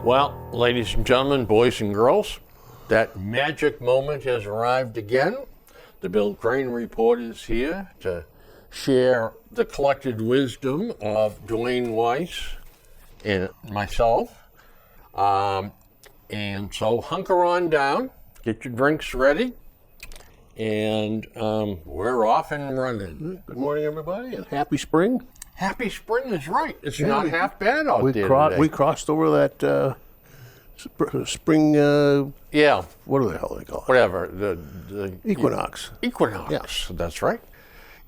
Well, ladies and gentlemen, boys and girls, that magic moment has arrived again. The Bill Crane Report is here to share the collected wisdom of Dwayne Weiss and myself. And so hunker on down, get your drinks ready, and we're off and running. Good morning, everybody, and happy spring. Happy spring is right. It's not half bad out there today. We crossed over that spring, Yeah, what the hell do they call it? whatever. The Equinox. Equinox. Yeah. That's right.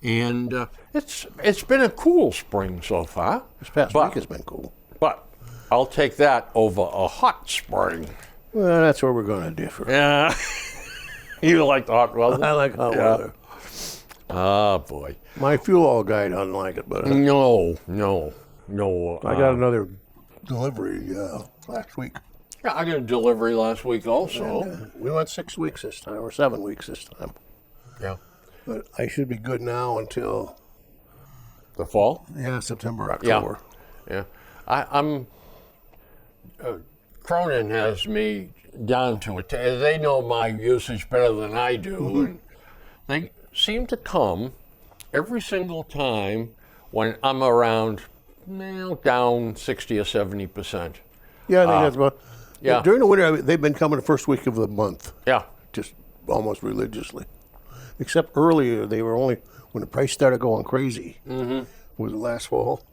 And it's been a cool spring so far. This past week has been cool. But I'll take that over a hot spring. Well, that's where we're going to differ. Yeah. You like the hot weather? I like hot weather. Oh, boy. My fuel oil guy doesn't like it, but No. I got another delivery last week. Yeah, I got a delivery last week also. We went 6 weeks this time, or 7 weeks this time. Yeah. But I should be good now until The fall? September, October. Yeah. I'm Cronin has me down to it. They know my usage better than I do. And they seem to come every single time when I'm around down 60 or 70%. Yeah, I think that's about. yeah. During the winter, they've been coming the first week of the month, Yeah. just almost religiously. Except earlier, they were only when the price started going crazy. Was last fall.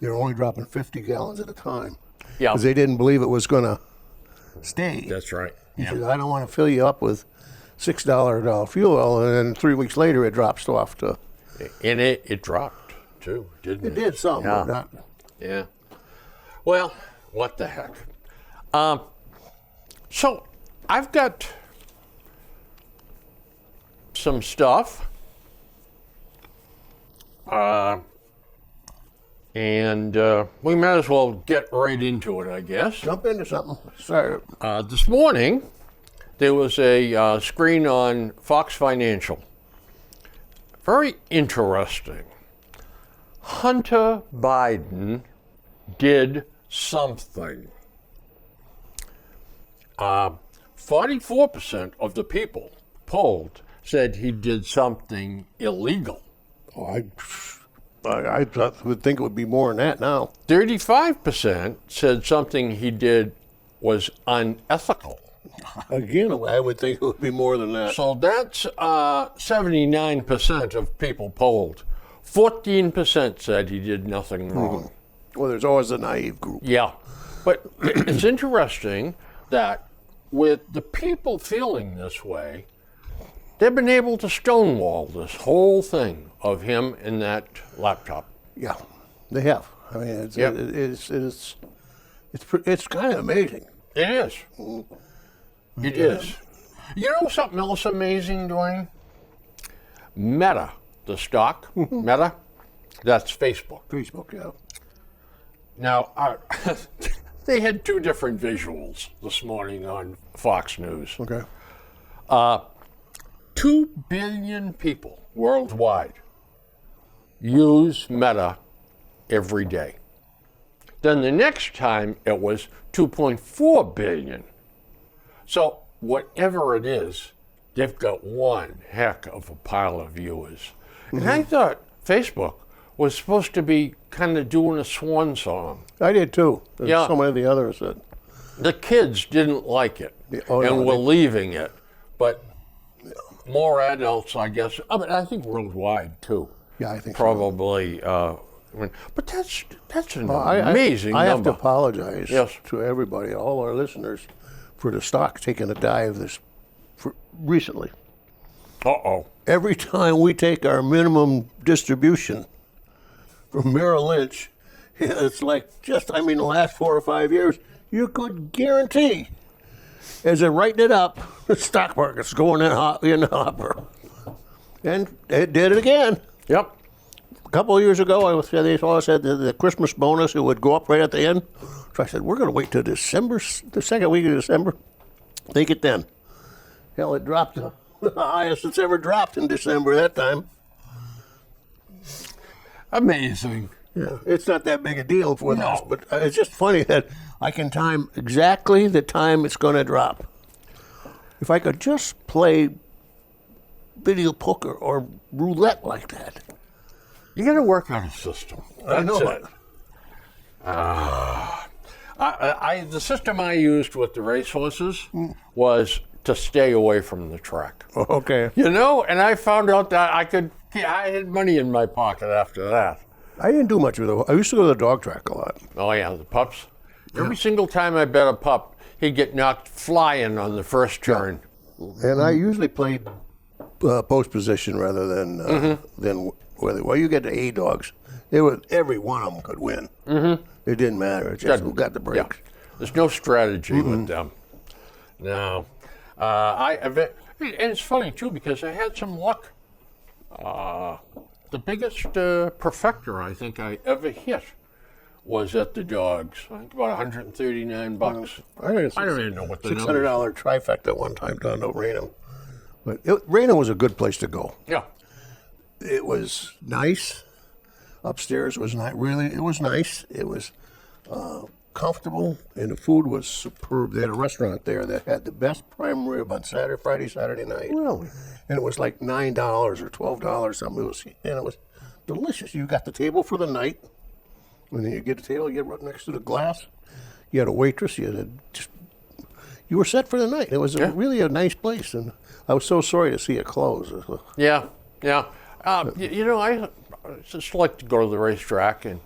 They were only dropping 50 gallons at a time Yeah. because they didn't believe it was going to stay. That's right. He said, I don't want to fill you up with $6 fuel oil, and then 3 weeks later it drops off to. And it dropped too, didn't it? It did some, Yeah. but not. Yeah. Well, what the heck? So I've got some stuff. And we might as well get right into it, I guess. Jump into something. Sorry. This morning, there was a screen on Fox Financial. Very interesting. Hunter Biden did something. 44% of the people polled said he did something illegal. Oh, I would think it would be more than that now. 35% said something he did was unethical. Again, I would think it would be more than that. So that's 79% of people polled. 14% said he did nothing wrong. Well, there's always a naive group. Yeah. But it's interesting that with the people feeling this way, they've been able to stonewall this whole thing of him and that laptop. Yeah, they have. I mean, it's kind of amazing. It is. It is. You know something else amazing, Dwayne? Meta, the stock, Meta, that's Facebook. Facebook, yeah. Now, they had two different visuals this morning on Fox News. Okay. 2 billion people worldwide use Meta every day. Then the next time it was 2.4 billion. So whatever it is, they've got one heck of a pile of viewers. And I thought Facebook was supposed to be kind of doing a swan song. I did too. There's Yeah. so many of the others that. The kids didn't like it Oh, and no, were they- leaving it, but more adults, I guess. I mean, I think worldwide too. Yeah, I think so. Probably. But that's an I amazing I have to number. apologize Yes. to everybody, all our listeners, for the stock taking a dive recently. Uh-oh. Every time we take our minimum distribution from Merrill Lynch, it's like the last 4 or 5 years, you could guarantee, as they're writing it up, the stock market's going in the hopper. And it did it again. Yep. A couple of years ago, they all said that the Christmas bonus, it would go up right at the end. So I said, we're going to wait till December, the second week of December. Take it then. Hell, it dropped to the highest it's ever dropped in December that time. Amazing. Yeah, it's not that big a deal for us, but it's just funny that I can time exactly the time it's going to drop. If I could just play video poker or roulette like that. You got to work on a system. I know That's it. The system I used with the racehorses was to stay away from the track. Okay. You know, and I found out that I had money in my pocket after that. I didn't do much with it. I used to go to the dog track a lot. Oh yeah, the pups. Every single time I bet a pup, he'd get knocked flying on the first turn. And I usually played post position rather than whether. Well, you get the A dogs. Every one of them could win. Mm-hmm. It didn't matter. It's just who got the breaks. Yeah. There's no strategy with them. No. And it's funny too because I had some luck. The biggest perfector I think I ever hit was at the dogs. I think about $139. I don't even know what the number $600 trifecta one time down to Raynham. But Raynham was a good place to go. Yeah. It was nice. Upstairs was not really. It was nice. It was comfortable, and the food was superb. They had a restaurant there that had the best prime rib on Friday, Saturday night. Really? And it was like $9 or $12 something. It was delicious. You got the table for the night, and then you get the table. You get right next to the glass. You had a waitress. You were set for the night. It was really a nice place, and I was so sorry to see it close. Yeah. You know, I just like to go to the racetrack and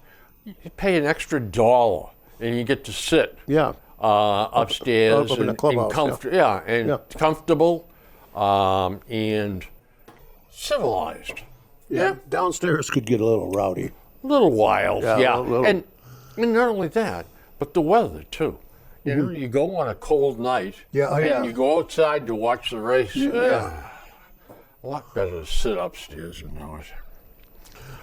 you pay an extra $1 and you get to sit upstairs up in the clubhouse, comfortable and civilized. Yeah, downstairs could get a little rowdy. A little wild, Yeah, a little. And not only that, but the weather too. You know, you go on a cold night and you go outside to watch the race. A lot better to sit upstairs and know it.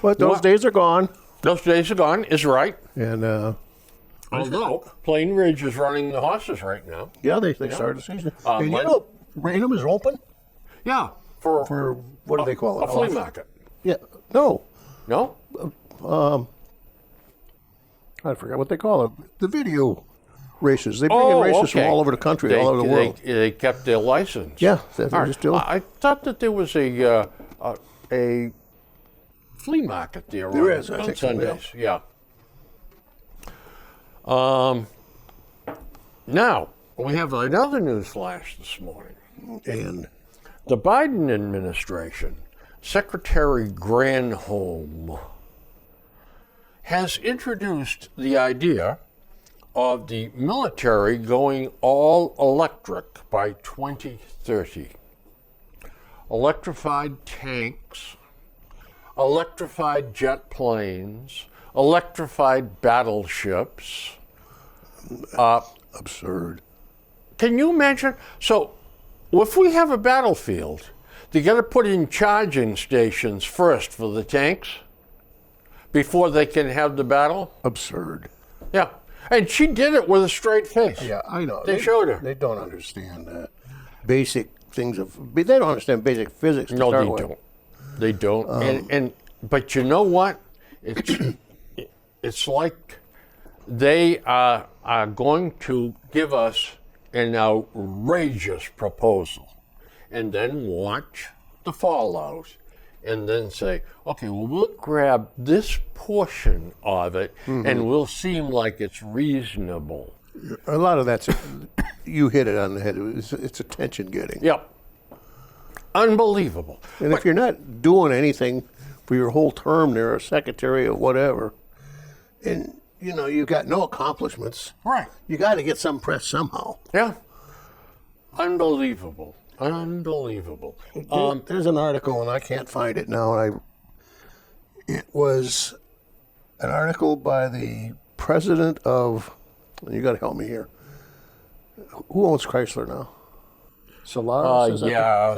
But those days are gone. Those days are gone, is right. And although Plain Ridge is running the horses right now. yeah, they started the season. And you know, Raynham is open Yeah, for what do they call it? a flea market. Yeah, no, No? I forgot what they call it. The video races. They bring in races from all over the country, all over the world. They kept their license. Yeah, they're All right. just doing. I thought that there was a flea market there. There on, is, I on think so, Sundays. Yeah. Now we have another news flash this morning. And The Biden administration, Secretary Granholm, has introduced the idea of the military going all electric by 2030. Electrified tanks, electrified jet planes, electrified battleships. absurd. Can you imagine? So, if we have a battlefield, they got to put in charging stations first for the tanks before they can have the battle? Absurd. Yeah. And she did it with a straight face. Yeah, I know. They showed her. They don't understand basic things they don't understand basic physics. No, they don't. They don't. But you know what? It's like they are going to give us an outrageous proposal and then watch the fallout and then say, okay, well, we'll grab this portion of it and we'll seem like it's reasonable. A lot of that's, you hit it on the head. It's attention getting. Yep. Unbelievable. And if you're not doing anything for your whole term there, or secretary or whatever, and you've got no accomplishments, Right. you got to get some press somehow. Yeah. Unbelievable. Unbelievable. There's an article, and I can't find it now. It was an article by the president of, you got to help me here. Who owns Chrysler now? Solaris? Is that yeah.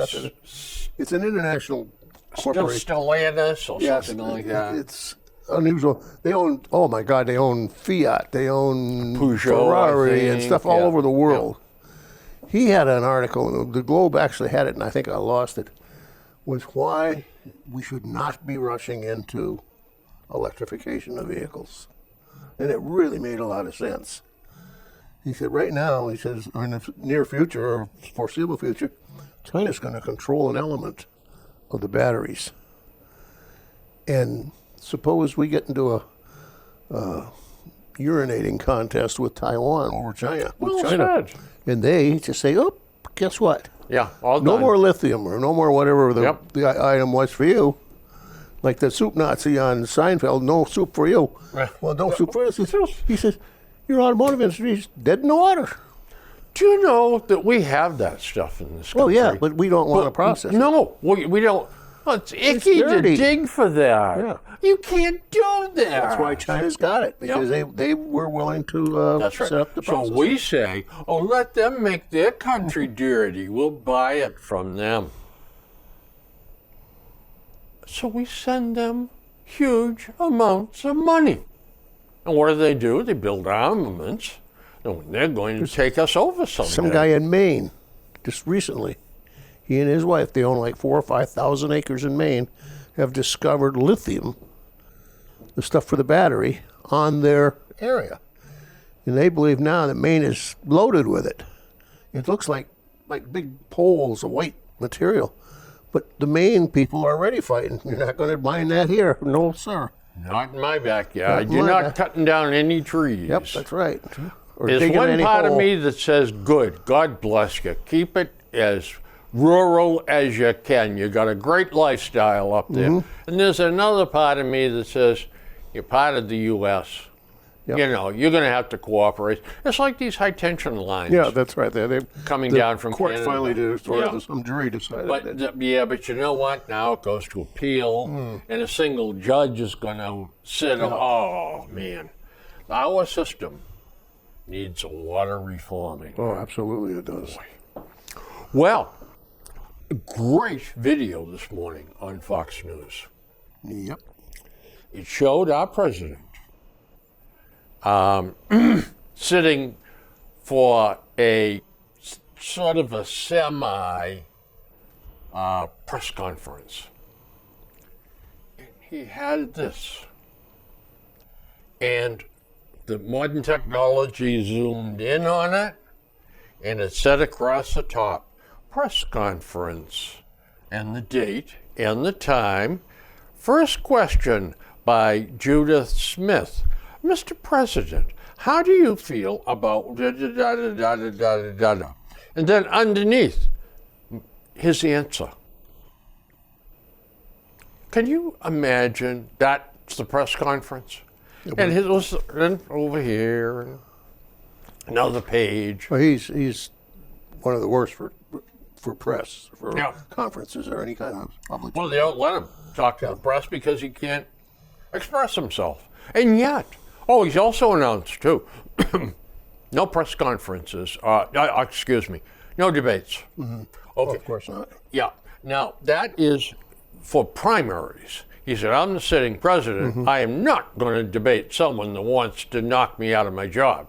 it's an international corporation. Stellantis or something like that. It's unusual. They own, oh my God, they own Fiat, they own Peugeot, Ferrari, I and think. stuff all Yeah. over the world. He had an article, and the Globe actually had it, and I think I lost it, was why we should not be rushing into electrification of vehicles. And it really made a lot of sense. He said, right now, he says, or in the near future or foreseeable future, China's going to control an element of the batteries. And suppose we get into a urinating contest with Taiwan over China. Well China. said. And they just say, oh, guess what? Yeah, all No done. more lithium or no more whatever Yep. the item was for you. Like the soup Nazi on Seinfeld, no soup for you. Right. Well, no soup for us. He says, your automotive industry is dead in the water. Do you know that we have that stuff in this country? Oh, yeah, but we don't want to process it. No, we don't. Well, it's icky to dirty. dig for that. Yeah. You can't do that. That's why China's got it, because they were willing to That's right. set up the process. So we say, oh, let them make their country dirty. We'll buy it from them. So we send them huge amounts of money. And what do? They build armaments. And they're going to take us over someday. Some guy in Maine, just recently, he and his wife, they own like 4,000 or 5,000 acres in Maine, have discovered lithium, the stuff for the battery, on their area. And they believe now that Maine is loaded with it. It looks like big poles of white material. But the Maine people are already fighting. You're not going to mine that here. No, sir. Not in my backyard. Not in You're my not back- cutting down any trees. Yep, that's right. Or There's digging one any part of hole. me that says, good, God bless you. Keep it as rural as you can. You got a great lifestyle up there. Mm-hmm. And there's another part of me that says, you're part of the U.S. Yep. You know, you're going to have to cooperate. It's like these high tension lines. Yeah, that's right. They Coming the down from court Canada. finally did, or Yeah. some jury decided. that. But you know what? Now it goes to appeal, and a single judge is going to sit. Oh man, our system needs a lot of reforming. Oh, absolutely, it does. Well, a great video this morning on Fox News. Yep. It showed our president sitting for a sort of a semi press conference. And he had this. And the modern technology zoomed in on it, and it said across the top, press conference, and the date and the time. First question by Judith Smith. Mr. President, how do you feel about da da da da da da da da da? And then underneath, his answer. Can you imagine that's the press conference? And his was and over here, and another page. Well, he's one of the worst for press, for Yeah. conferences or any kind of public. Well, they don't let him talk to the press because he can't express himself. And yet, he's also announced too, no press conferences. Excuse me, no debates. Okay. Of course not. Yeah. Now that is for primaries. He said, I'm the sitting president. I am not going to debate someone that wants to knock me out of my job.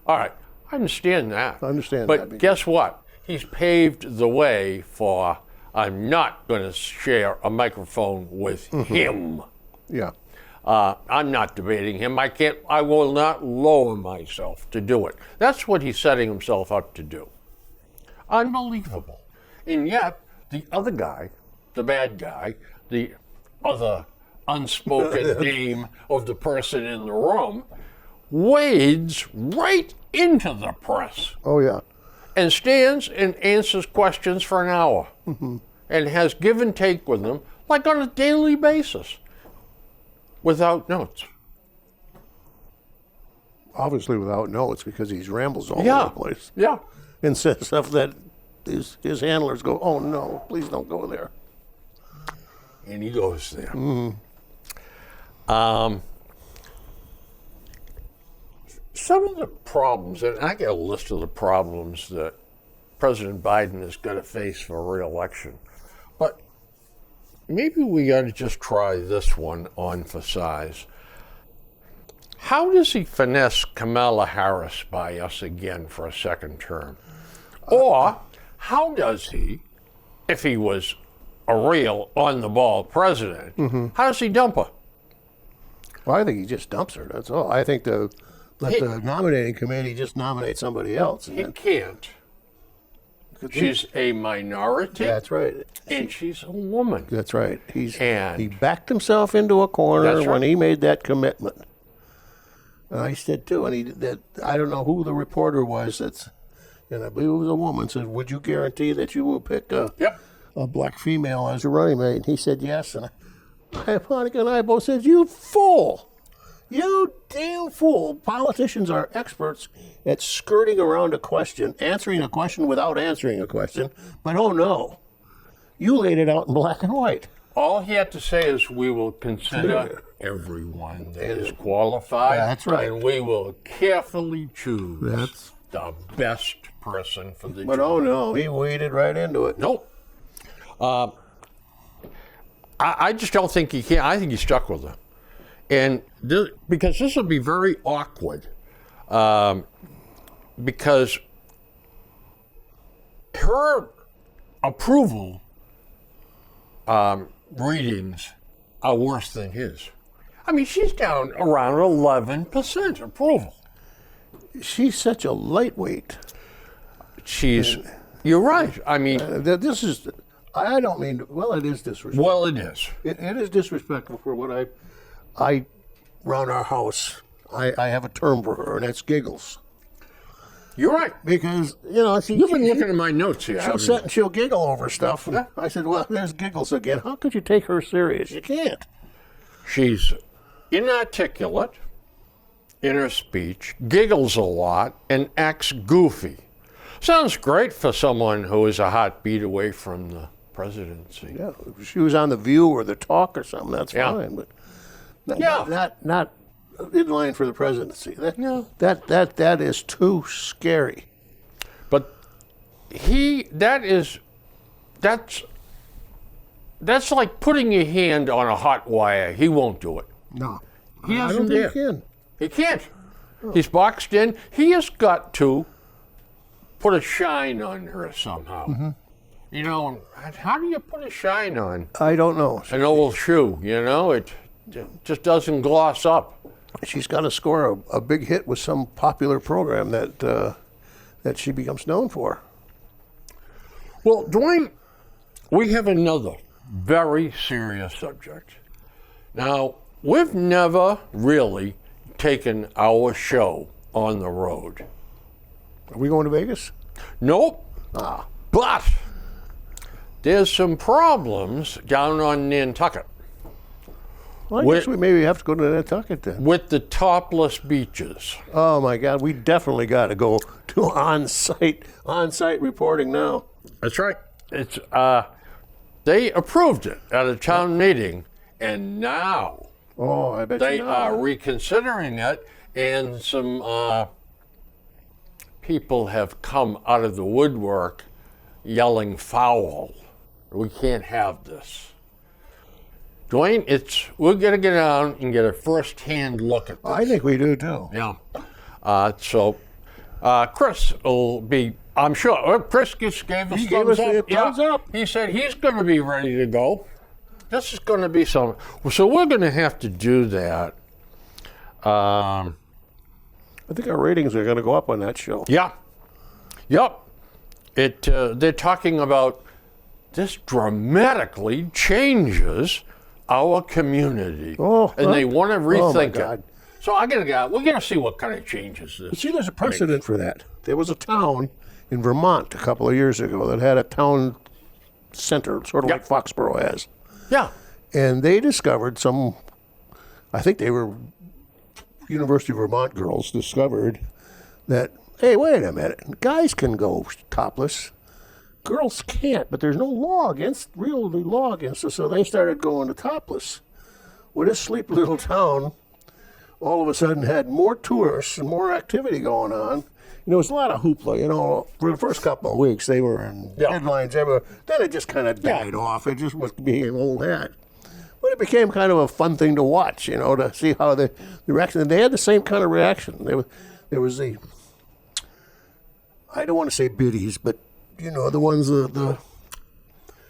All right. I understand that. I understand but that. guess what? He's paved the way for I'm not going to share a microphone with him. Yeah. I'm not debating him. I will not lower myself to do it. That's what he's setting himself up to do. Unbelievable. And yet, the other guy, the bad guy, the other unspoken name of the person in the room, wades right into the press Oh, yeah. and stands and answers questions for an hour and has give and take with them like on a daily basis without notes. Obviously without notes because he rambles all over the place Yeah. and says stuff that his handlers go, oh, no, please don't go there. And he goes there. Some of the problems, and I get a list of the problems that President Biden is going to face for re-election, but maybe we got to just try this one on for size. How does he finesse Kamala Harris by us again for a second term? Or how does he, if he was a real on-the-ball president, how does he dump her? Well, I think he just dumps her, that's all. I think the let the nominating committee just nominate somebody else. And He can't. She's a minority, that's right. and she's a woman. That's right. And- he backed himself into a corner That's right. when he made that commitment. And I said too, and he did that. I don't know who the reporter was. And I believe it was a woman. Said, "Would you guarantee that you will pick Yep. a black female as a running mate?" And he said yes. And Monica and I both said, "You fool! You damn fool!" Politicians are experts at skirting around a question, answering a question without answering a question. But oh no, you laid it out in black and white. All he had to say is, "We will consider everyone that is qualified. That's right. And we will carefully choose That's- the best person for the But job." oh no, he waded right into it. Nope. I just don't think he can. I think he's stuck with her. And because this will be very awkward, because her approval readings are worse than his. I mean, she's down around 11% approval. She's such a lightweight. You're right. I mean, This is, I don't mean, well, it is disrespectful. well, it is. It is disrespectful for what I run our house. I have a term for her, and that's giggles. You're right. Because, You've been looking at my notes here. she'll haven't sit you? and she'll giggle over stuff. And I said, well, there's giggles again. How could you take her serious? You can't. She's inarticulate in her speech, giggles a lot, and acts goofy. Sounds great for someone who is a heartbeat away from the presidency. Yeah, if she was on The View or The Talk or something, that's Yeah. fine. But Yeah. not in line for the presidency. No. That is too scary. But that's like putting your hand on a hot wire. He won't do it. No. He I doesn't don't think dare. he can. He can't. He's boxed in. He has got to put a shine on her somehow. How do you put a shine on I don't know. an old shoe? It just doesn't gloss up. She's got to score a big hit with some popular program that she becomes known for. Well, Dwayne, we have another very serious subject. Now, we've never really taken our show on the road. Are we going to Vegas? Nope. But there's some problems down on Nantucket Well, I guess we maybe have to go to Nantucket then. with the topless beaches. Oh my God, we definitely got to go to on-site reporting now. That's right. It's they approved it at a town meeting, and now Oh, I bet they you are know. reconsidering it, and some people have come out of the woodwork yelling foul. We can't have this. Dwayne, we're going to get down and get a first-hand look at this. I think we do too. Yeah. So Chris will be, I'm sure, Chris just gave us He gave us a thumbs up. He said he's going to be ready to go. This is going to be something. So we're going to have to do that. I think our ratings are going to go up on that show. Yeah. Yep. They're talking about this dramatically changes our community. Oh, and they want to oh my rethink God. it. So we're going to see what kind of changes this. See, there's a precedent for that. There was a town in Vermont a couple of years ago that had a town center, sort of Yep. like Foxborough has. Yeah. And they discovered I think they were University of Vermont girls discovered that, hey, wait a minute, guys can go topless. Girls can't, but there's no law against it. So they started going to topless. Well, this sleepy little town all of a sudden had more tourists and more activity going on. And there was a lot of hoopla, for the first couple of weeks. They were in headlines everywhere. Then it just kind of died off. It just was being old hat. But it became kind of a fun thing to watch, to see how the reaction. And they had the same kind of reaction. There was the, I don't want to say biddies, but the ones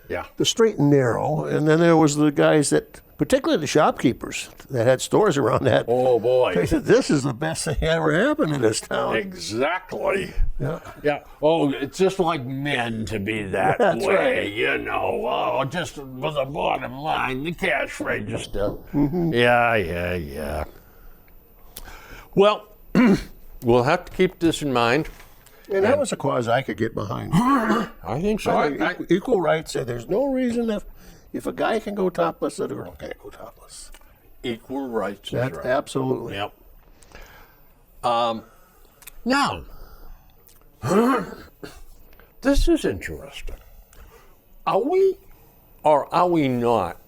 Yeah. the straight and narrow, and then there was the guys that particularly the shopkeepers that had stores around that. Oh, boy. They said, this is the best thing ever happened in this town. Exactly. Yeah. Yeah. Oh, it's just like men to be that That's way, right. you know. Oh, just with the bottom line, the cash register. Yeah. Well, we'll have to keep this in mind. And that was a cause I could get behind. I think so. Equal rights. There's no reason if a guy can go topless, that a girl can't go topless. Equal rights. That's right. absolutely. Yep. Now, this is interesting. Are we or are we not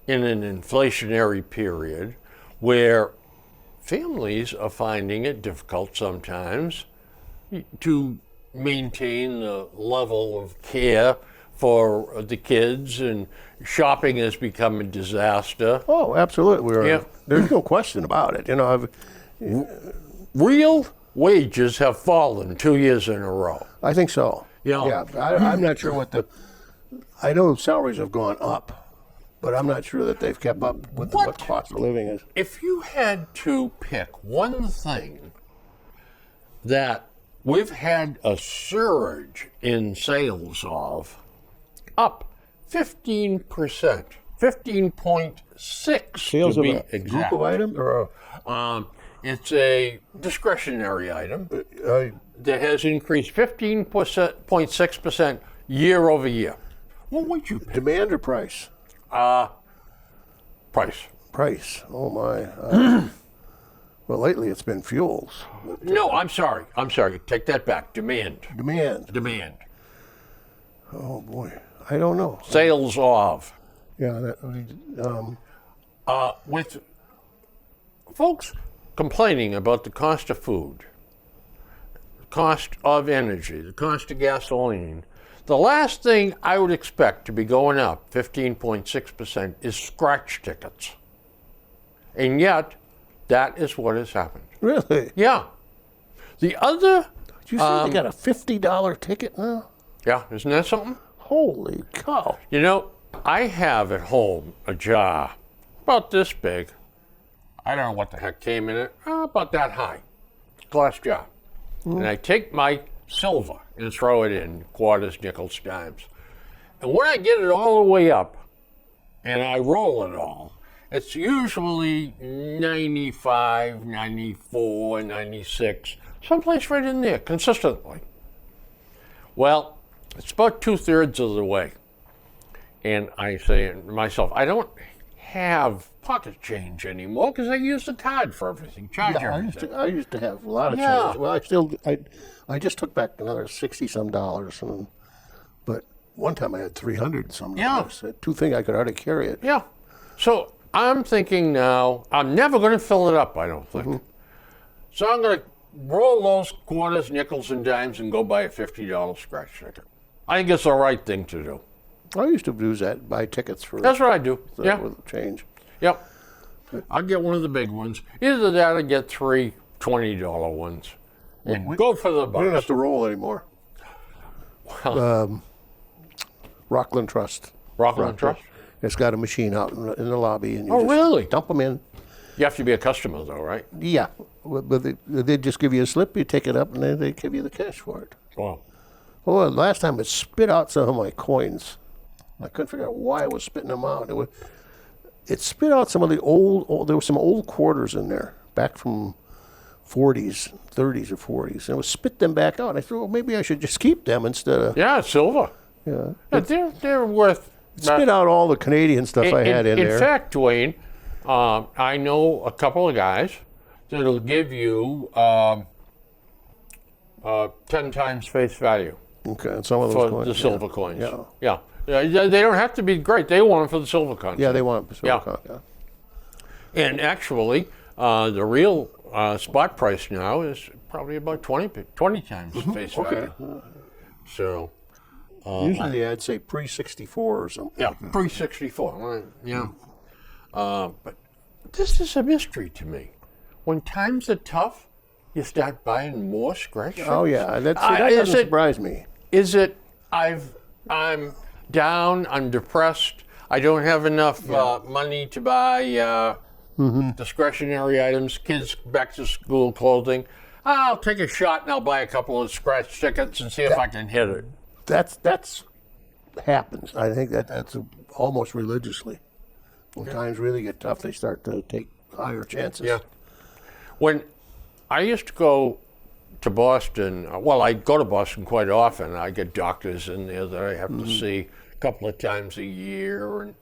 in an inflationary period where families are finding it difficult sometimes to maintain the level of care for the kids, and shopping has become a disaster? Oh, absolutely. Yeah. There's no question about it. You know, Real wages have fallen 2 years in a row. I think so. Yeah. I'm not sure I know salaries have gone up, but I'm not sure that they've kept up with what cost of living is. If you had to pick one thing that we've had a surge in sales of, up 15%, 15.6 Sales to of be a exact. group of items or It's a discretionary item a that has increased 15.6% year over year. What would you pick? demand or price? Price. Price. Oh my. Well, lately it's been fuels. No, I'm sorry. Take that back. Demand. Demand. Oh boy, I don't know. Sales of. Yeah, With folks complaining about the cost of food, the cost of energy, the cost of gasoline, the last thing I would expect to be going up 15.6% is scratch tickets. And yet, that is what has happened. really. Yeah. The other, Did you see they got a $50 ticket now? yeah, isn't that something? Holy cow! You know, I have at home a jar about this big. I don't know what the heck came in it. About that high. Glass jar. And I take my silver and throw it in quarters, nickels, dimes. And when I get it all the way up and I roll it all, it's usually 95, 94, 96, someplace right in there consistently. Well, it's about 2/3 of the way. And I say to myself, I don't have pocket change anymore because I use the card for everything, charge everything. I used to have a lot of Yeah. change. Well, I just took back another $60-some, but one time I had $300-some. Yeah. Two things I could hardly carry it. Yeah. So I'm thinking now, I'm never going to fill it up, I don't think. So I'm going to roll those quarters, nickels, and dimes and go buy a $50 scratch ticket. I think it's the right thing to do. I used to do that, buy tickets for That's what I do. Yeah. with change. Yep. I'll get one of the big ones. Either that or get three $20 ones. And go for the We don't have bucks. to roll anymore. Rockland Trust. Rockland Trust? It's got a machine out in the lobby, and you Oh, just really? dump them in. You have to be a customer, though, right? Yeah, but they just give you a slip, you take it up, and then they give you the cash for it. Wow. Well, last time it spit out some of my coins. I couldn't figure out why it was spitting them out. It spit out some of the there were some old quarters in there, back from 30s or 40s, and it was spit them back out. I thought, well, maybe I should just keep them instead of, Yeah, it's silver. yeah. But they're worth. Spit out all the Canadian stuff I had in there. In fact, Dwayne, I know a couple of guys that'll give you 10 times face value Okay, and some of those for coins. the silver coins. Yeah. Yeah, they don't have to be great. They want them for the silver coins. Yeah, they want silver Yeah. coin, yeah. And actually, the real spot price now is probably about 20 times face value. So, Usually I'd say pre-64 or something. yeah, pre-64. Right? Yeah. But this is a mystery to me. When times are tough, you start buying more scratch. Oh yeah, that is doesn't it- surprise me. Is it I'm down, I'm depressed, I don't have enough money to buy discretionary items, kids back to school clothing. I'll take a shot and I'll buy a couple of scratch tickets and see if I can hit it. That's happens. I think that's almost religiously. When times really get tough, they start to take higher chances. Yeah. When I used to go to Boston, well, I go to Boston quite often. I get doctors in there that I have to see a couple of times a year, and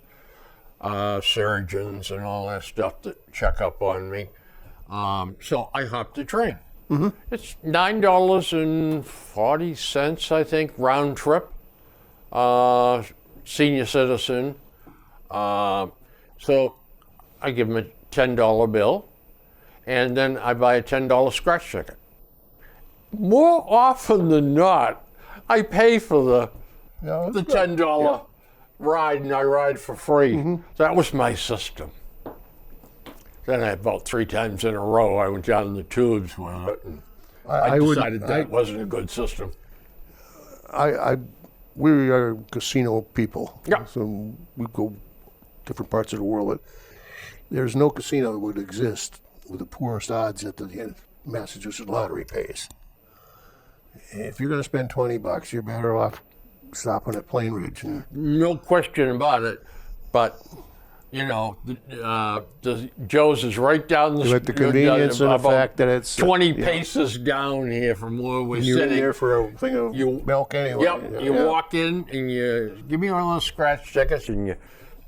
surgeons and all that stuff that check up on me. So I hopped the train. It's $9.40, I think, round trip, senior citizen. So I give them a $10 bill, and then I buy a $10 scratch ticket. More often than not, I pay for the $10 ride, and I ride for free. That was my system. Then about 3 times in a row, I went down the tubes with it, and I decided that wasn't a good system. We are casino people. Yeah. So we go different parts of the world. But there's no casino that would exist with the poorest odds that the Massachusetts lottery pays. If you're going to spend $20, you're better off stopping at Plain Ridge. No question about it, but you know, the Joe's is right down the With the convenience and the about fact that it's 20 paces down here from where we're you're sitting. in there for a thing of milk anyway. Yep, you walk in and you give me one of those scratch tickets, and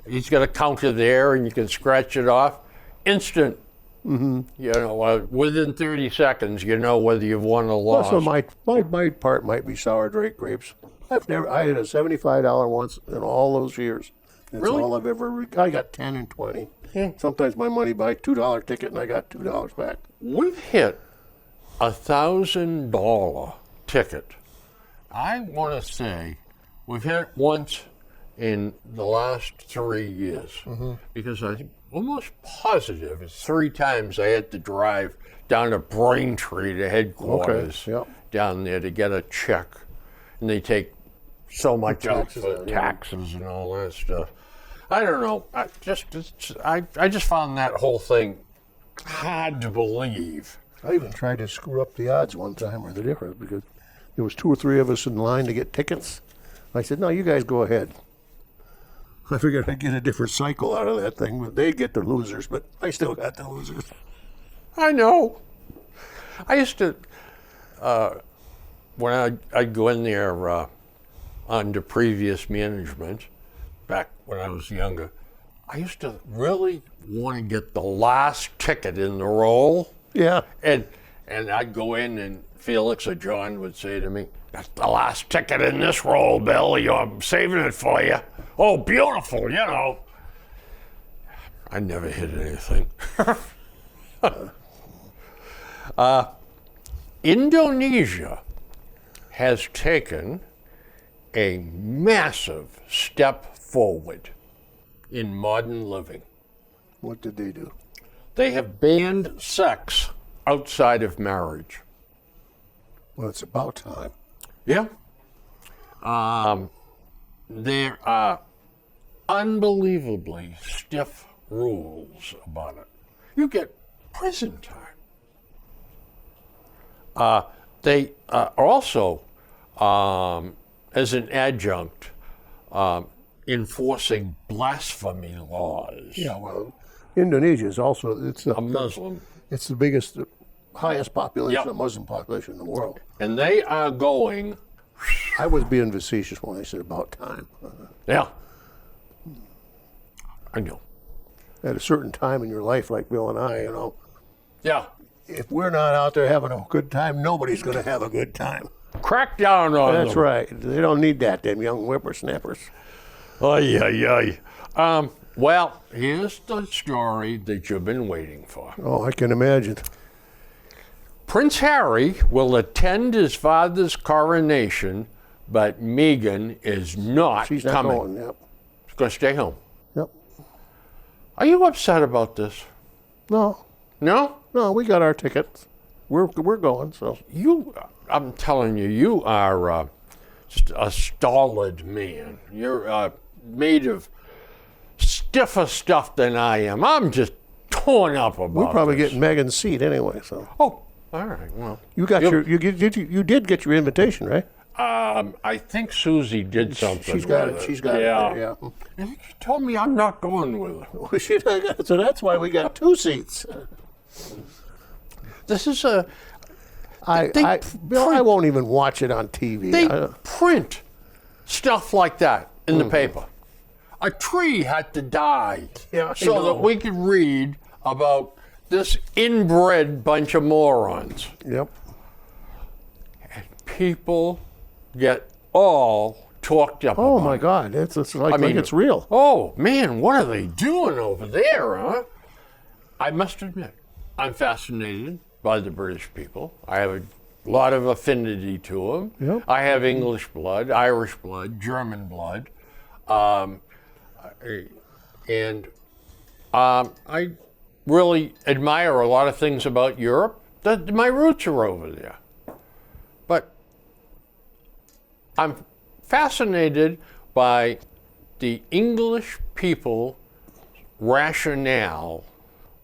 he's got a counter there, and you can scratch it off. Instant. You know, within 30 seconds, you know whether you've won or lost. Also, my part might be sour Drake grapes. I had a $75 once in all those years. That's Really? all I've ever. I got 10 and 20. Sometimes my money buy $2 ticket, and I got $2 back. We've hit $1,000 ticket. I want to say we've hit it once in the last 3 years, because I'm almost positive it's 3 times I had to drive down to Braintree, the headquarters, down there to get a check, and they take so much out for taxes and all that stuff. I don't know. I just found that whole thing hard to believe. I even tried to screw up the odds one time or the difference because there was 2 or 3 of us in line to get tickets. I said, "No, you guys go ahead." I figured I'd get a different cycle out of that thing, but they'd get the losers, but I still got the losers. I know. I used to, when I'd go in there under previous management, back when I was younger, I used to really want to get the last ticket in the roll. Yeah. And I'd go in, and Felix or John would say to me, "That's the last ticket in this roll, Bill. I'm saving it for you." Oh, beautiful, you know. I never hit anything. Indonesia has taken a massive step forward in modern living. What did they do? They have banned sex outside of marriage. Well, it's about time. Yeah. There are unbelievably stiff rules about it. You get prison time. They also, as an adjunct, enforcing blasphemy laws. Yeah, well, Indonesia is also it's A Muslim. It's the biggest, highest population of Muslim population in the world. And they are going. I was being facetious when I said about time. Yeah. I know. At a certain time in your life, like Bill and I, Yeah. if we're not out there having a good time, nobody's going to have a good time. Crack down on them. That's right. They don't need that, them young whippersnappers. Ay, ay, ay. Well, here's the story that you've been waiting for. Oh, I can imagine. Prince Harry will attend his father's coronation, but Meghan is not She's not coming. going. Yep. She's going to stay home. Yep. Are you upset about this? No, No? we got our tickets. We're going. So I'm telling you, you are just a stolid man. You're made of stiffer stuff than I am. I'm just torn up about We'll probably this. get Megan's seat anyway. So Oh, all right. Well, you got you did get your invitation, right? I think Susie did something. She's got with it. She's got it. Yeah. And she told me I'm not going with her. Well, so that's why we got 2 seats. This is a. Bill, I won't even watch it on TV. They print stuff like that in the paper. A tree had to die Yeah, I so know. that we could read about this inbred bunch of morons. Yep. People get all talked up Oh about my it. God, it's like it's real. Oh man, what are they doing over there, huh? I must admit, I'm fascinated by the British people. I have a lot of affinity to them. Yep. I have English blood, Irish blood, German blood, and I really admire a lot of things about Europe. My roots are over there, but I'm fascinated by the English people rationale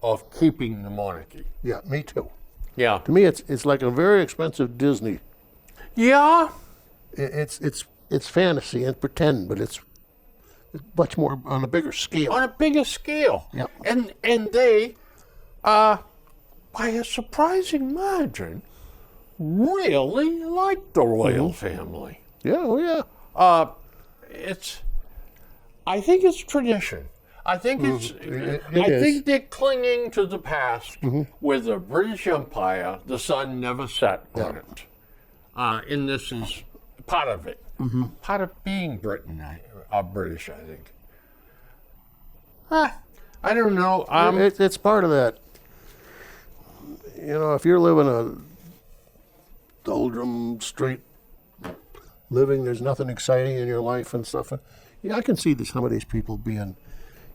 of keeping the monarchy. Yeah, me too. Yeah. To me, it's like a very expensive Disney. Yeah. It's fantasy and pretend, but it's much more on a bigger scale. On a bigger scale. Yep. And they, by a surprising margin, really like the royal family. Yeah, oh yeah. I think it's tradition. I think it's. It I is. think they're clinging to the past with the British Empire. The sun never set on it, and this is part of it. Part of being British, I think. I don't know. It's part of that. You know, if you're living a doldrum, straight living, there's nothing exciting in your life and stuff. Yeah, I can see some of these people being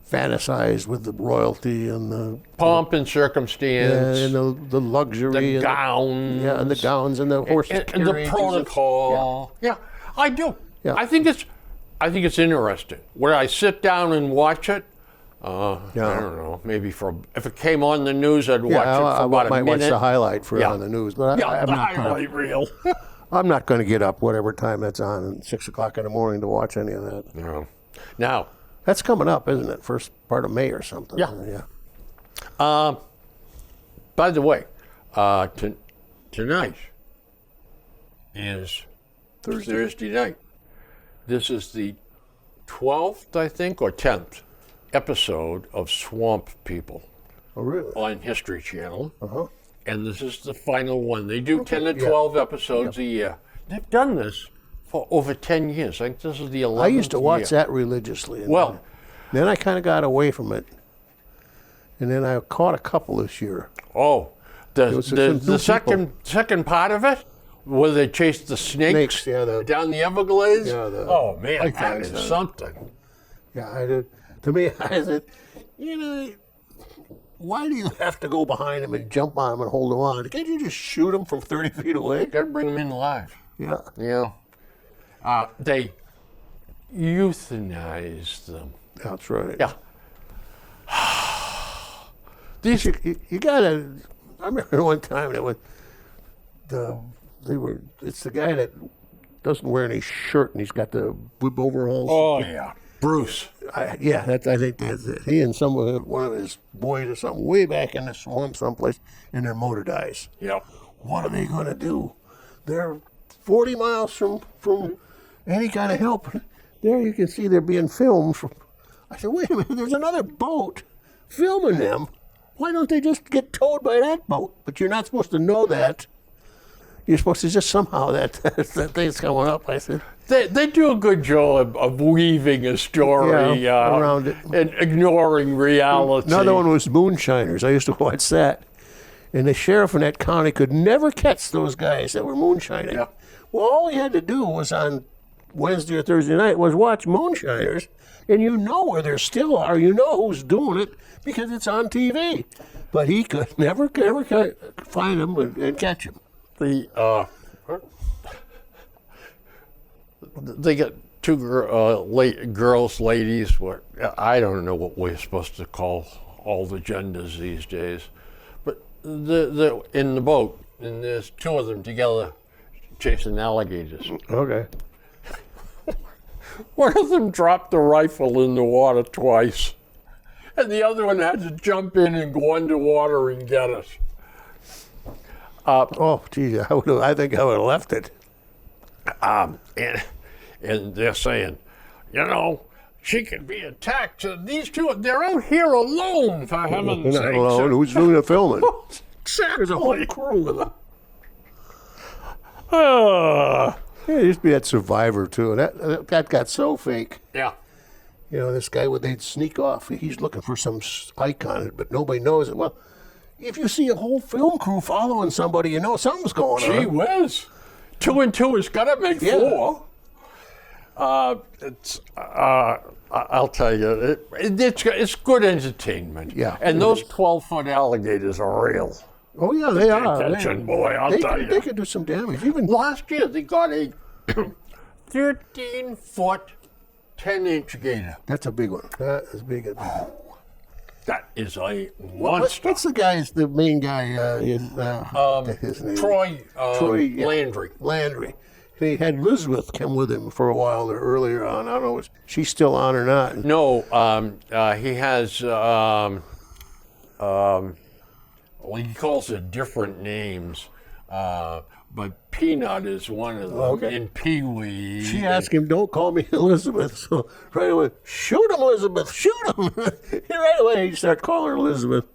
fantasized with the royalty and the Pomp and circumstance, and the luxury, the and gowns, and the gowns and the horse and the carriages. protocol. Yeah, I do. Yeah. I think it's interesting. Would I sit down and watch it? I don't know. Maybe if it came on the news, I'd watch it for I about a might minute. watch the highlight for it Yeah. on the news, but Yeah, I'm the not gonna, highlight reel. I'm not going to get up whatever time that's on at 6 o'clock in the morning to watch any of that. No. Now, That's coming up, isn't it? First part of May or something. Yeah. Yeah. by the way, tonight is Thursday night. This is the 12th, I think, or 10th episode of Swamp People Oh, really? on History Channel. Uh-huh. And this is the final one. They do 10 to 12 episodes a year. They've done this for over 10 years. I think this is the 11th I used to watch year. that religiously. and Well, then I kind of got away from it. And then I caught a couple this year. oh, was some new the second part of it, where they chased the snakes, Snakes, yeah, down the Everglades. Yeah, oh man, like that that, is something. Yeah, I did. To me, I said, why do you have to go behind him and jump on him and hold him on? Can't you just shoot him from 30 feet away? Got to bring them in alive. Yeah. Yeah. They euthanize them. That's right. Yeah. These You gotta. I remember one time that was it's the guy that doesn't wear any shirt and he's got the whip overalls. Oh yeah, Bruce. I think that's it. He and one of his boys or something way back in the swamp someplace, and their motor dies. Yep. What are they gonna do? They're 40 miles from any kind of help. There you can see they're being filmed. I said, wait a minute, there's another boat filming them. Why don't they just get towed by that boat? But you're not supposed to know that. You're supposed to just somehow that thing's coming up. I said, They do a good job of weaving a story around it. and ignoring reality. Another one was Moonshiners. I used to watch that. And the sheriff in that county could never catch those guys that were moonshining. Yeah. Well, all he had to do was on Wednesday or Thursday night was watch Moonshiners, and you know where they still are. You know who's doing it because it's on TV. But he could never find them and catch them. They get two girls, ladies. What I don't know what we're supposed to call all the genders these days, but the in the boat, and there's two of them together chasing alligators. Okay. One of them dropped the rifle in the water twice, and the other one had to jump in and go underwater and get it. Oh, geez, I think I would have left it. And they're saying, you know, she could be attacked. These two, they're out here alone, for heaven's Not sake. alone. Who's doing the filming? There's a whole crew with them. Yeah, there used to be that Survivor, too. That got so fake. Yeah. You know, this guy, they'd sneak off. He's looking for some spike on it, but nobody knows it. Well, if you see a whole film crew following somebody, you know something's going Gee on. whiz. 2 and 2 has got to make Yeah. 4. I'll tell you, it's good entertainment. Yeah. And those 12-foot alligators are real. Oh, yeah, they are. Attention, boy, I'll They tell can, you. they can do some damage. Even Last year, they got a 13-foot, 10-inch gator. that's a big one. That is big. That is a monster. What's the main guy in his name? Troy, yeah. Landry. Landry. He had Elizabeth come with him for a while there earlier on. I don't know if she's still on or not. No, he has, well, he calls it different names, but Peanut is one of them. Okay. And Pee-wee. She asked him, "Don't call me Elizabeth." So right away, shoot him, Elizabeth, shoot him. Right away, he started calling her Elizabeth.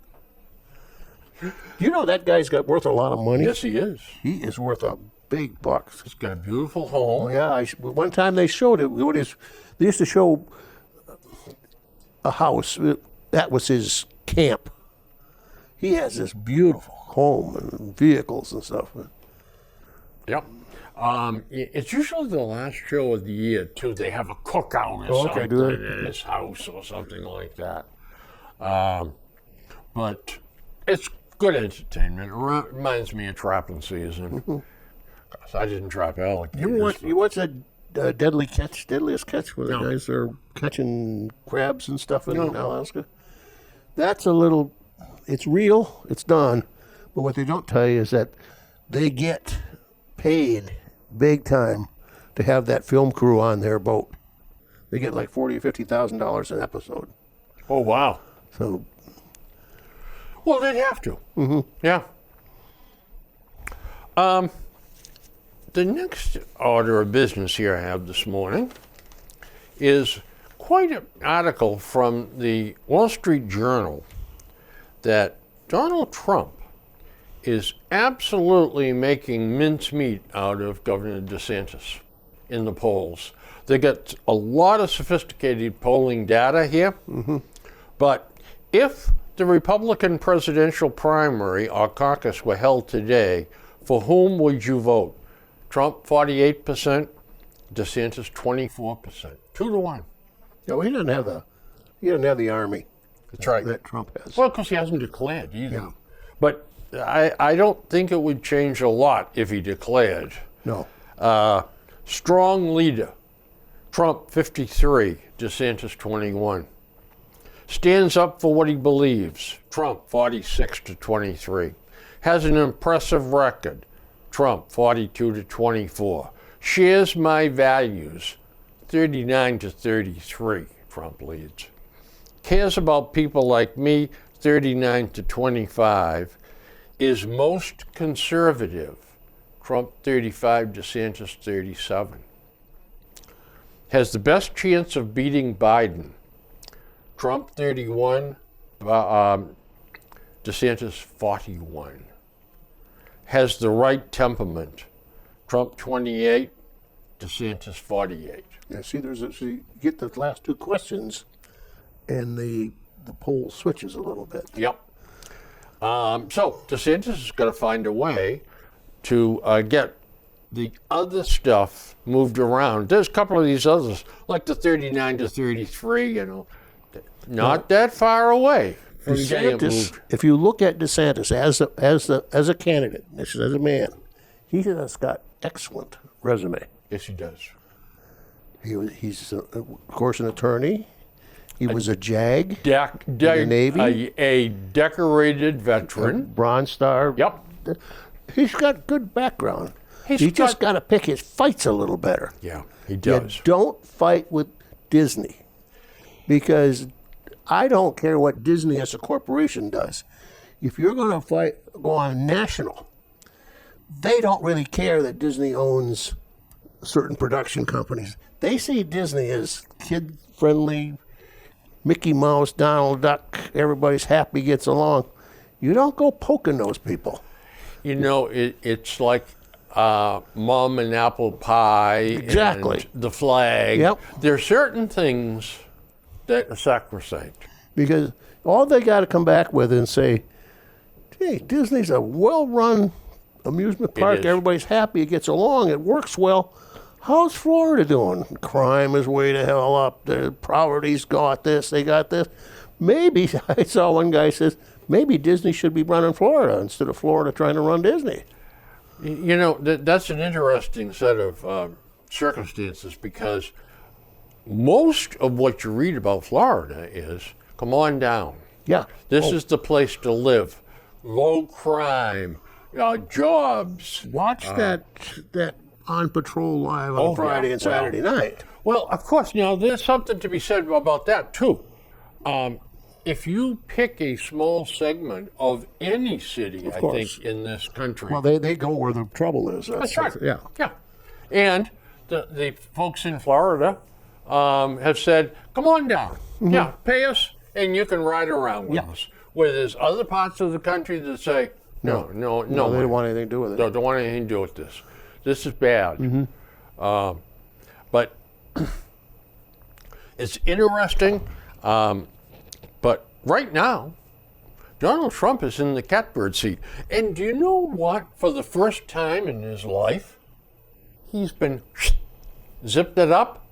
You know that guy's worth a lot of money. Yes, he is. He is worth a big bucks. He's got a beautiful home. Yeah, one time they showed it. They used to show a house. That was his camp. He has this beautiful home and vehicles and stuff. Yep. It's usually the last show of the year, too. They have a cookout or Okay, something do they? in his house or something like that. But it's good entertainment. It reminds me of trapping season. 'Cause I didn't trap alligators. You watch that Deadliest Catch, where the No. guys are catching crabs and stuff in Alaska? That's it's real, it's done. But what they don't tell you is that they get paid big time to have that film crew on their boat. They get like $40,000 or $50,000 an episode. Oh, wow. So, Well, they'd have to. Mm-hmm. Yeah. The next order of business here I have this morning is quite an article from the Wall Street Journal that Donald Trump is absolutely making mincemeat out of Governor DeSantis in the polls. They got a lot of sophisticated polling data here, but if the Republican presidential primary or caucus were held today, for whom would you vote? Trump 48%, DeSantis 24%, 2-1. yeah, well, he doesn't have the army. That's right. That Trump has. Well, because he hasn't declared either. Yeah. But I don't think it would change a lot if he declared. No. Strong leader, Trump 53, DeSantis 21. Stands up for what he believes, Trump 46-23. Has an impressive record, Trump 42-24. Shares my values, 39-33, Trump leads. Cares about people like me, 39-25. Is most conservative, Trump 35, DeSantis 37. Has the best chance of beating Biden, Trump 31, DeSantis 41. Has the right temperament, Trump 28, DeSantis 48. Yeah, see, you get the last two questions, and the poll switches a little bit. Yep. So DeSantis is going to find a way to get the other stuff moved around. There's a couple of these others, like the 39-33, not that far away from getting it DeSantis, moved. if you look at DeSantis as a candidate, as a man, he has got excellent resume. Yes, he does. He's of course an attorney. He was a JAG, the Navy. a decorated veteran. Bronze Star. Yep. He's got good background. He's You just got- got to pick his fights a little better. Yeah, he You does. don't fight with Disney, because I don't care what Disney as a corporation does. If you're going to go on national, they don't really care that Disney owns certain production companies. They see Disney as kid-friendly, Mickey Mouse, Donald Duck, everybody's happy, gets along. You don't go poking those people. You know, it's like Mom and Apple Pie. Exactly. And the flag. Yep. There are certain things that are sacrosanct. Because all they got to come back with and say, hey, Disney's a well-run amusement park. is. Everybody's happy. It gets along. It works well. How's Florida doing? Crime is way to hell up. The poverty's got this. They got this. Maybe, I saw one guy says, maybe Disney should be running Florida instead of Florida trying to run Disney. You know, that's an interesting set of circumstances, because most of what you read about Florida is, come on down. Yeah. This is the place to live. Low crime, jobs. Watch that On Patrol Live on Oh, Friday yeah. and Saturday night. Well, of course, now there's something to be said about that too. If you pick a small segment of any city, I course. think, in this country. Well, they go where the trouble is. that's right. Yeah. Yeah. And the folks in Florida have said, come on down. Yeah, pay us and you can ride around with us. Where there's other parts of the country that say, no, They don't want anything to do with it. don't want anything to do with this. This is bad. But it's interesting. But right now, Donald Trump is in the catbird seat. And do you know what? For the first time in his life, he's been zipped it up.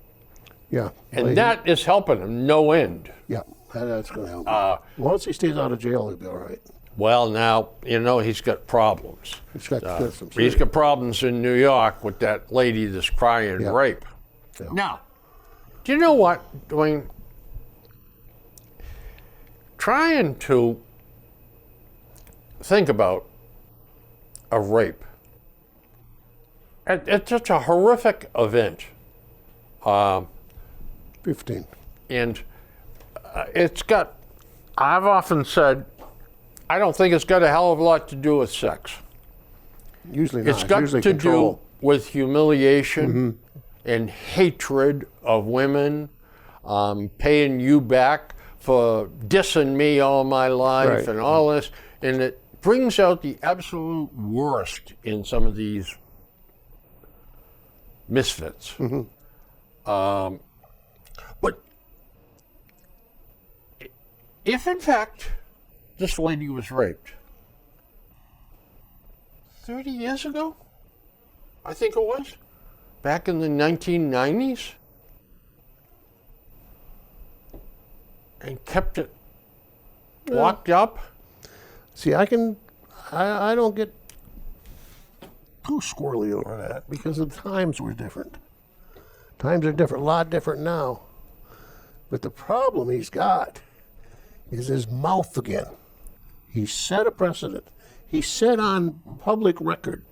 Yeah. And that is helping him no end. Yeah, that's going to help. Once he stays out of jail, he'll be all right. Well, now, he's got problems. He's got some He's serious- got problems in New York with that lady that's crying Yeah. rape. Yeah. Now, do you know what, Dwayne? Trying to think about a rape. It's such a horrific event. 15. And I've often said, I don't think it's got a hell of a lot to do with sex. Usually not. It's got usually to control. do with humiliation and hatred of women, paying you back for dissing me all my life Right. and all this. And it brings out the absolute worst in some of these misfits. But if, in fact, this lady was raped 30 years ago, I think it was, back in the 1990s, and kept it locked up. See, I don't get too squirrely over that because the times were different. Times are different, a lot different now. But the problem he's got is his mouth again. He set a precedent. He said on public record,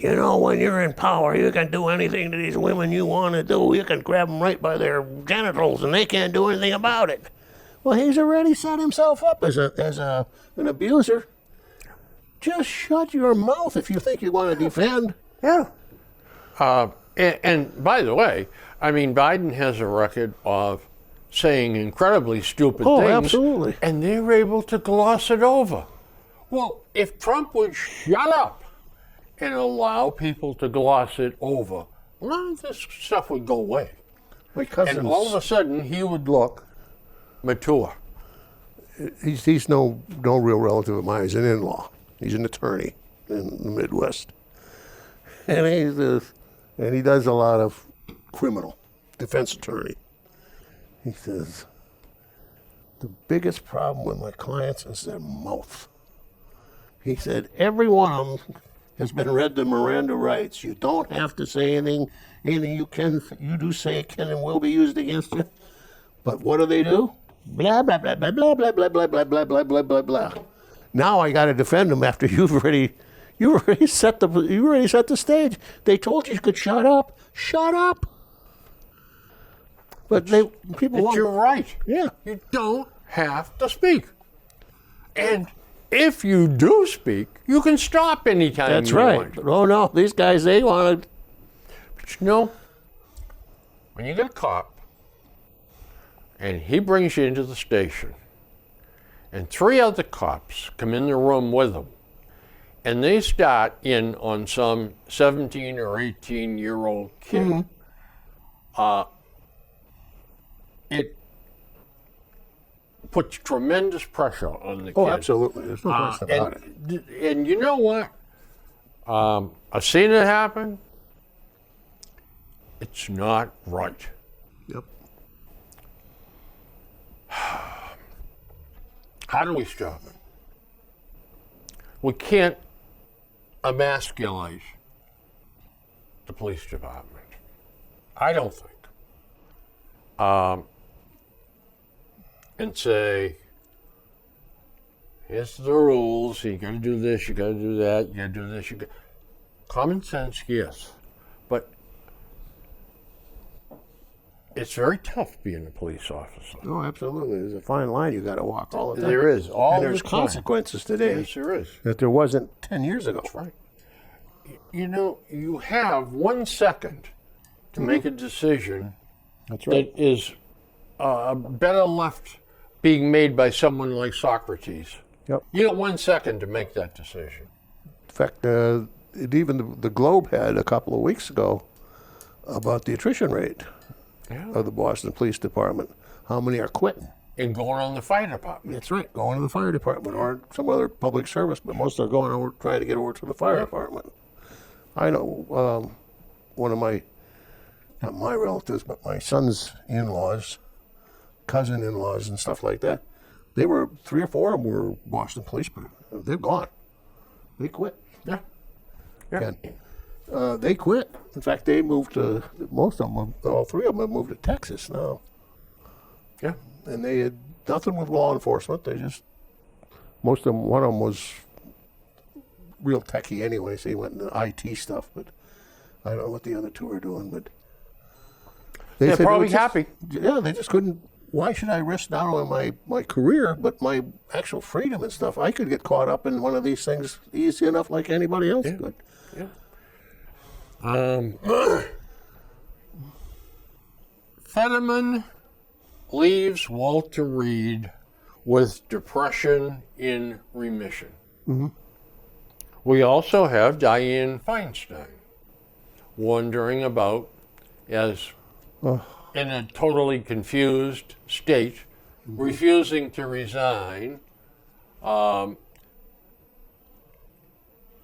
when you're in power, you can do anything to these women you want to do. You can grab them right by their genitals and they can't do anything about it. Well, he's already set himself up as an abuser. Just shut your mouth if you think you want to defend. Yeah. And by the way, Biden has a record of saying incredibly stupid Oh, things. absolutely. And they're able to gloss it over. Well, if Trump would shut up and allow people to gloss it over, a lot of this stuff would go away. My cousin's, And all of a sudden, he would look mature. he's no real relative of mine. He's an in-law. He's an attorney in the Midwest, and he does a lot of criminal defense attorney. He says the biggest problem with my clients is their mouth. He said every one of them has been read the Miranda rights. You don't have to say anything. Anything you do say can and will be used against you. But what do? Blah blah blah blah blah blah blah blah blah blah blah blah blah blah. Now I got to defend them after you already set the stage. They told you could shut up. Shut up. But people want. You're right. Yeah. You don't have to speak. And if you do speak, you can stop anytime That's you right. want. But, oh no, these guys, they want to. But you know, when you get a cop and he brings you into the station and 3 other cops come in the room with him and they start in on some 17 or 18-year-old kid, it puts tremendous pressure on the kid. Oh, absolutely. There's no question about it. And you know what? I've seen it happen. It's not right. Yep. How do we stop it? We can't emasculate the police department. I don't think. And say, here's the rules. You got to do this. You got to do that. You got to do this. Common sense, yes, but it's very tough being a police officer. Oh, absolutely. There's a fine line you got to walk all the time. There is. And there's consequences today Yes, there is. that there wasn't 10 years ago. That's right. You know, you have 1 second to make a decision That's that is better left being made by someone like Socrates. Yep. You got 1 second to make that decision. In fact, even the Globe had a couple of weeks ago about the attrition rate of the Boston Police Department. How many are quitting? And going on the fire department. That's right, going to the fire department or some other public service, but most are going over, trying to get over to the fire department. I know one of my, not my relatives, but my son's in-laws, cousin-in-laws and stuff like that. They were, 3 or 4 of them were Boston police, but they're gone. They quit. Yeah. Yeah. And they quit. In fact, they moved to, most of them, all 3 of them have moved to Texas now. Yeah. And they had nothing with law enforcement. They just, most of them, one of them was real techie anyway, so he went into IT stuff, but I don't know what the other 2 are doing, but They're said probably it was just- happy. Yeah, they just couldn't, why should I risk not only my career, but my actual freedom and stuff? I could get caught up in one of these things easy enough like anybody else could. Fetterman leaves Walter Reed with depression in remission. Mm-hmm. We also have Dianne Feinstein wondering about, as in a totally confused state, refusing to resign.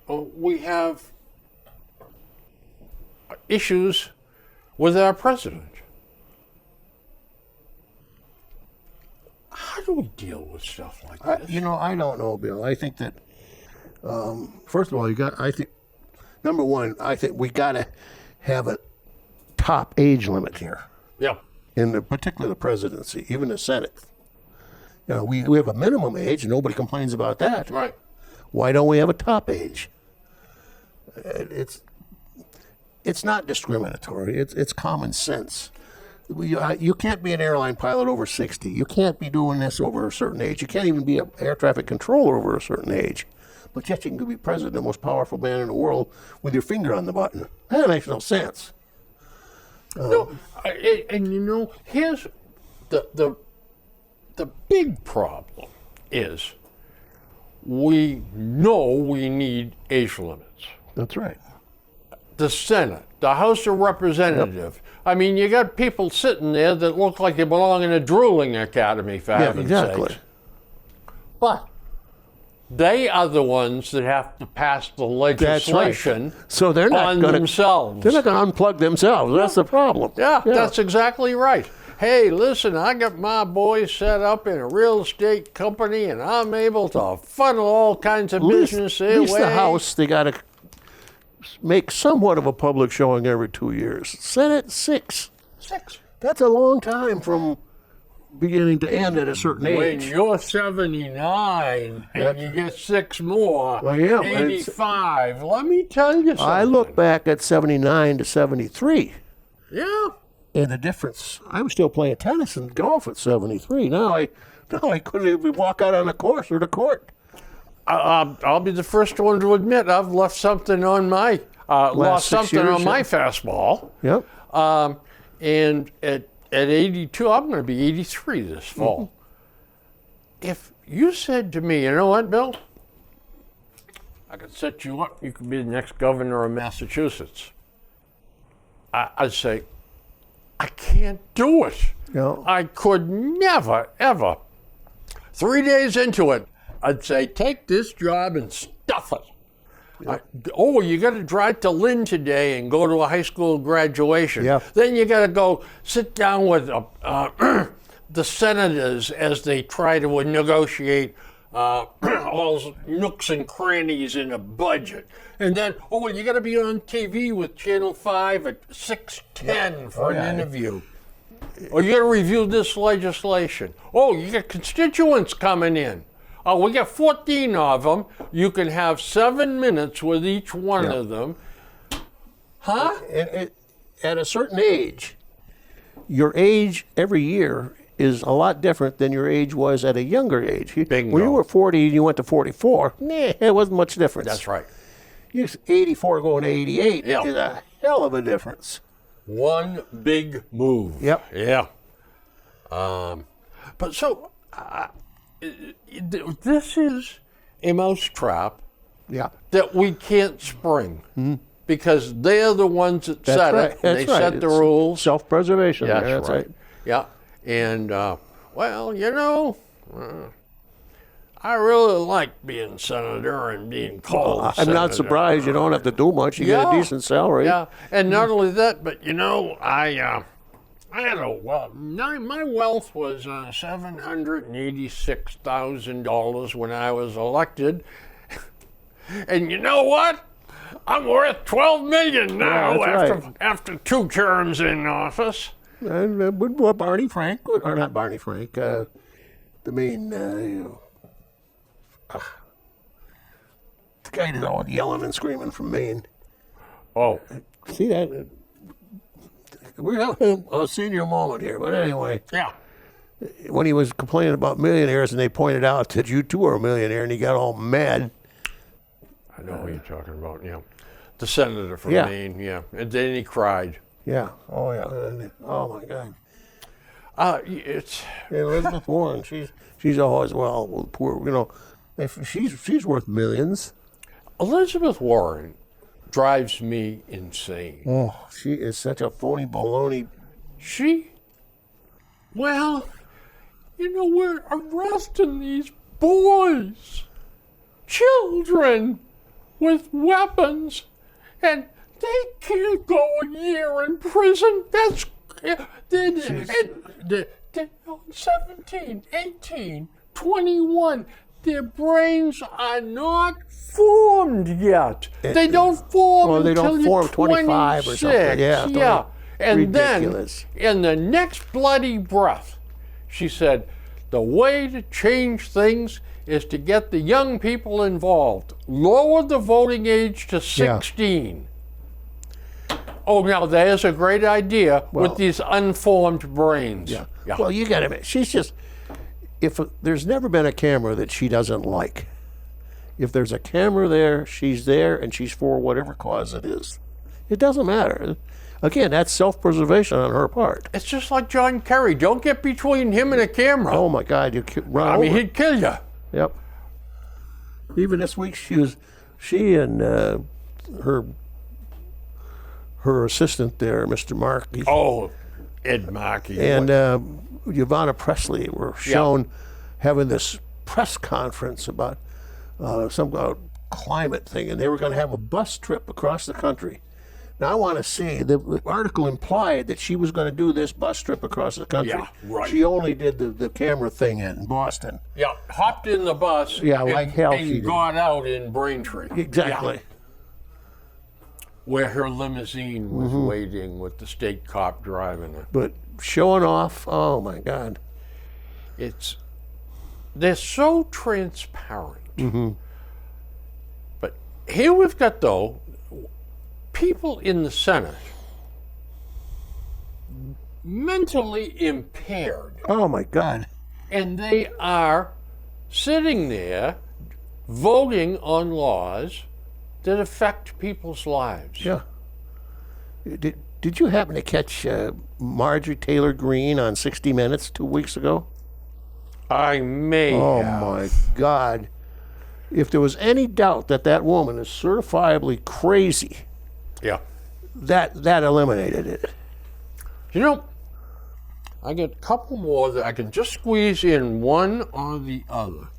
We have issues with our president. How do we deal with stuff like this? I don't know, Bill. I think that, first of all, number one, I think we got to have a top age limit here, Yeah. in particular the presidency, even the Senate. We have a minimum age, and nobody complains about that. Right. Why don't we have a top age? It's not discriminatory. It's common sense. You can't be an airline pilot over 60. You can't be doing this over a certain age. You can't even be an air traffic controller over a certain age. But yet you can be president, the most powerful man in the world, with your finger on the button. That makes no sense. No, here's the big problem is we know we need age limits. That's right. The Senate, the House of Representatives. I mean, you got people sitting there that look like they belong in a drooling academy, for heaven's sakes. But they are the ones that have to pass the legislation So they're not on gonna, themselves. They're not going to unplug themselves. That's the problem. Yeah, that's exactly right. Hey, listen, I got my boys set up in a real estate company, and I'm able to funnel all kinds of business At their least way. the House, they got to make somewhat of a public showing every 2 years. Senate, 6. 6. That's a long time from beginning to end at a certain When age. you're 79 and you get 6 more, Well, yeah, 85. Let me tell you something. I look back at 79 to 73. Yeah. And the difference, I was still playing tennis and golf at 73. Now I couldn't even walk out on the course or the court. I'll be the first one to admit I've left something on my lost 6 something years, on my fastball. Yep. And at 82, I'm going to be 83 this fall. If you said to me, you know what, Bill? I could set you up. You could be the next governor of Massachusetts. I'd say, I can't do it. No. I could never, ever. 3 days into it, I'd say, take this job and stuff it. You got to drive to Lynn today and go to a high school graduation. Yeah. Then you got to go sit down with the senators as they try to negotiate all nooks and crannies in a budget. And then, you got to be on TV with Channel 5 at 6:10 for an interview. Or you got to review this legislation. You got constituents coming in. We got 14 of them. You can have 7 minutes with each one of them. Huh? At a certain age, your age every year is a lot different than your age was at a younger age. Bingo. When you were 40 and you went to 44, it wasn't much difference. That's right. 84 going to 88 Yeah. is a hell of a difference. One big move. Yep. Yeah. But so, this is a mousetrap Yeah. that we can't spring because they're the ones that That's set right. it. That's They right. set the It's rules. Self-preservation. That's, That's right. Yeah. And, I really like being senator and being called I'm senator. not surprised you don't have to do much. You get a decent salary. Yeah, and not only that, but I had my wealth was $786,000 when I was elected, and you know what? I'm worth $12 million now Yeah, that's after 2 terms in office. And what Barney Frank, or not Barney Frank, the main, the guy that's all yelling and screaming from Maine. Oh, See that? We're having a senior moment here, but anyway, yeah. when he was complaining about millionaires and they pointed out that you too are a millionaire and he got all mad. I know what you're talking about. Yeah, the senator from Yeah. Maine. Yeah, and then he cried. Yeah. Oh, yeah. Oh, my God. It's And Elizabeth Warren, she's always, poor, if she's worth millions. Elizabeth Warren drives me insane. Oh, she is such a phony baloney. We're arresting these boys, children with weapons, and they can't go a year in prison. That's 17, 18, 21. Their brains are not formed yet. They don't form Well, they until don't you're form 25 or something. 26. Yeah, Yeah. And ridiculous. then, in the next bloody breath, she said, the way to change things is to get the young people involved. Lower the voting age to 16. Now there's a great idea with these unformed brains. Yeah. Well, you got to admit, she's just, there's never been a camera that she doesn't like. If there's a camera there, she's there and she's for whatever cause it is. It doesn't matter. Again, that's self-preservation on her part. It's just like John Kerry. Don't get between him and a camera. Oh, my God, you run over. He'd kill you. Yep. Even this week, she and her assistant there, Mr. Markey, Ed Markey. and Ivana Presley were shown having this press conference about some climate thing, and they were going to have a bus trip across the country. Now, I want to see, the article implied that she was going to do this bus trip across the country. Yeah, right. She only did the camera thing in Boston. Yeah, hopped in the bus. Yeah, like hell she and did. got out in Braintree. Exactly. where her limousine was waiting with the state cop driving it. But showing off, oh my God. They're so transparent. But here we've got, though, people in the Senate mentally impaired, Oh my God. and they are sitting there voting on laws that affect people's lives. Yeah. Did you happen to catch Marjorie Taylor Greene on 60 Minutes 2 weeks ago? I may Oh have. my God. If there was any doubt that that woman is certifiably crazy, Yeah. that eliminated it. You know, I get a couple more that I can just squeeze in one or the other.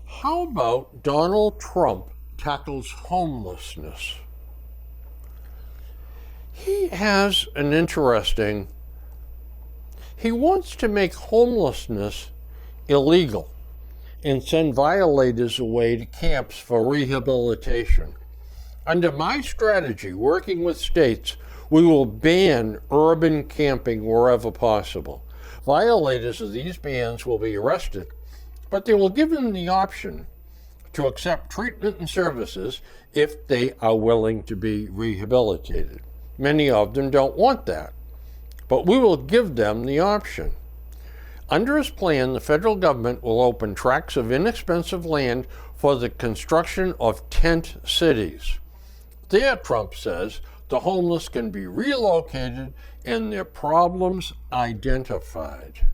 How about Donald Trump tackles homelessness? He has an interesting, he wants to make homelessness illegal and send violators away to camps for rehabilitation. Under my strategy, working with states, we will ban urban camping wherever possible. Violators of these bans will be arrested, but they will give them the option to accept treatment and services if they are willing to be rehabilitated. Many of them don't want that, but we will give them the option. Under his plan, the federal government will open tracts of inexpensive land for the construction of tent cities. There, Trump says, the homeless can be relocated and their problems identified.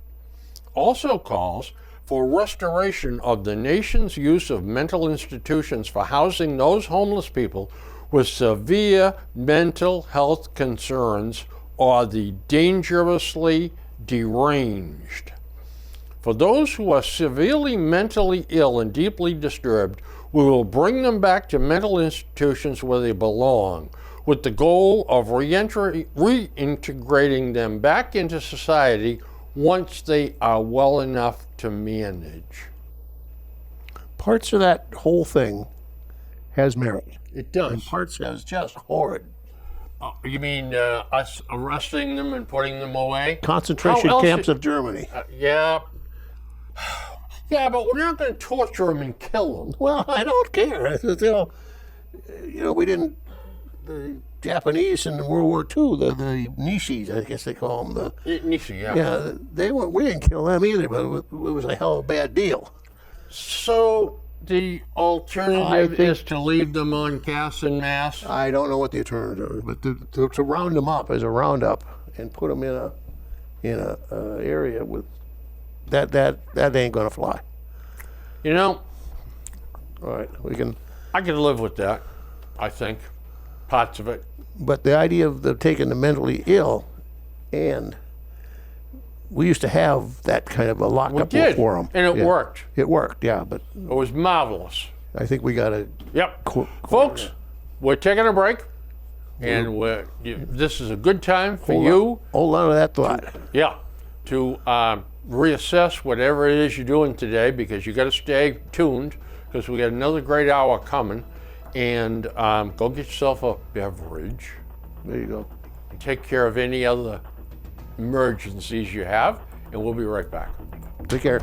Also calls for restoration of the nation's use of mental institutions for housing those homeless people with severe mental health concerns or the dangerously deranged. For those who are severely mentally ill and deeply disturbed, we will bring them back to mental institutions where they belong, with the goal of reintegrating them back into society once they are well enough to manage. Parts of that whole thing has merit. It does. Parts is just horrid. You mean us arresting them and putting them away? Concentration How else camps did- of Germany. Yeah. Yeah, but we're not going to torture them and kill them. Well, I don't care. We didn't. The Japanese in World War II, the Nishis, I guess they call them. Nishi, yeah. Yeah, they weren't. We didn't kill them either, but it was a hell of a bad deal. So the alternative I think- is to leave them on gas and mass? I don't know what the alternative is, but to round them up as a roundup and put them in a area with that ain't gonna fly. You know, All right, we can. I could live with that, I think. Parts of it. But the idea of taking the mentally ill, and we used to have that kind of a We lockup did, for them, and it worked. It worked, yeah. But It was marvelous. I think we got to. Yep. Folks, we're taking a break, and this is a good time for you, Hold on to that thought. to reassess whatever it is you're doing today, because you got to stay tuned, because we got another great hour coming, and go get yourself a beverage, There you go. and take care of any other emergencies you have, and we'll be right back. Take care.